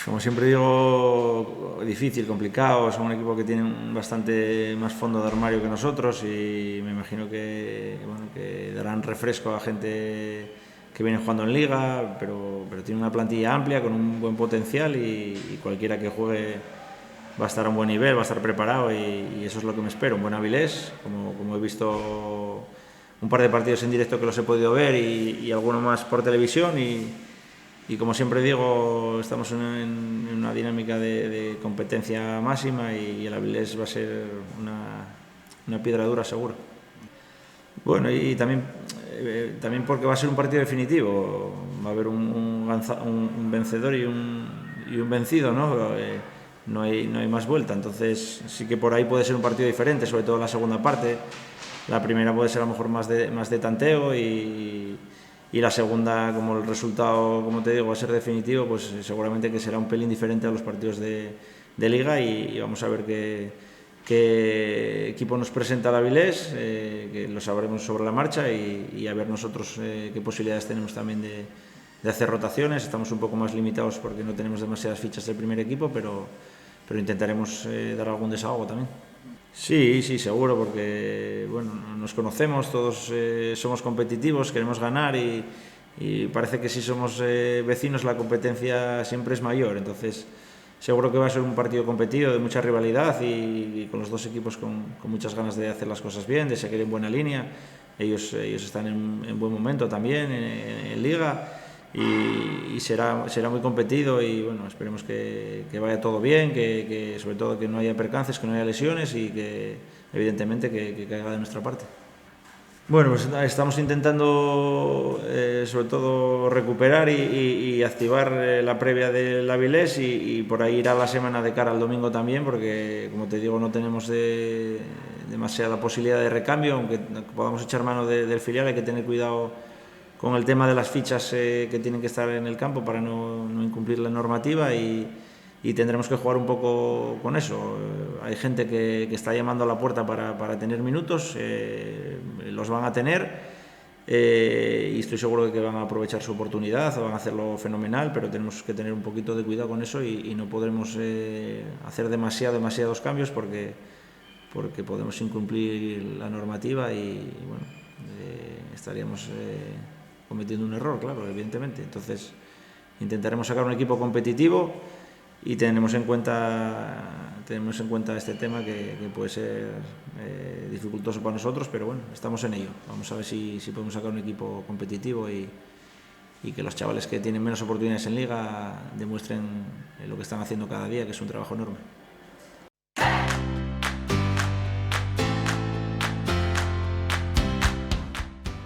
Como siempre digo, difícil, complicado. Son un equipo que tiene bastante más fondo de armario que nosotros y me imagino que, bueno, que darán refresco a gente que viene jugando en Liga, pero tiene una plantilla amplia con un buen potencial y cualquiera que juegue va a estar a un buen nivel, va a estar preparado y eso es lo que me espero. Un buen Avilés, como he visto un par de partidos en directo que los he podido ver y alguno más por televisión y como siempre digo, estamos en una dinámica de competencia máxima y el Avilés va a ser una piedra dura seguro. Bueno, y también porque va a ser un partido definitivo, va a haber un vencedor y un vencido, ¿no? No hay más vuelta, entonces sí que por ahí puede ser un partido diferente, sobre todo en la segunda parte. La primera puede ser a lo mejor más de tanteo y la segunda, como el resultado, como te digo, va a ser definitivo, pues seguramente que será un pelín diferente a los partidos de Liga y vamos a ver qué equipo nos presenta el Avilés, que lo sabremos sobre la marcha y a ver nosotros qué posibilidades tenemos también de hacer rotaciones. Estamos un poco más limitados porque no tenemos demasiadas fichas del primer equipo, pero intentaremos dar algún desahogo también. Sí, seguro, porque bueno, nos conocemos, todos somos competitivos, queremos ganar y parece que si somos vecinos la competencia siempre es mayor, entonces seguro que va a ser un partido competido, de mucha rivalidad y con los dos equipos con muchas ganas de hacer las cosas bien, de seguir en buena línea. Ellos están en buen momento también en Liga y será muy competido y bueno, esperemos que vaya todo bien, que sobre todo que no haya percances, que no haya lesiones y que evidentemente que caiga de nuestra parte. Bueno, pues estamos intentando sobre todo recuperar y activar la previa del Avilés y por ahí irá la semana de cara al domingo también, porque como te digo no tenemos demasiada posibilidad de recambio, aunque podamos echar mano del filial hay que tener cuidado con el tema de las fichas que tienen que estar en el campo para no incumplir la normativa y tendremos que jugar un poco con eso. Hay gente que está llamando a la puerta para tener minutos, los van a tener y estoy seguro de que van a aprovechar su oportunidad o van a hacerlo fenomenal, pero tenemos que tener un poquito de cuidado con eso y no podremos hacer demasiados cambios porque podemos incumplir la normativa y bueno, estaríamos cometiendo un error, claro, evidentemente. Entonces intentaremos sacar un equipo competitivo y tenemos en cuenta este tema que puede ser dificultoso para nosotros, pero bueno, estamos en ello. Vamos a ver si podemos sacar un equipo competitivo y que los chavales que tienen menos oportunidades en Liga demuestren lo que están haciendo cada día, que es un trabajo enorme.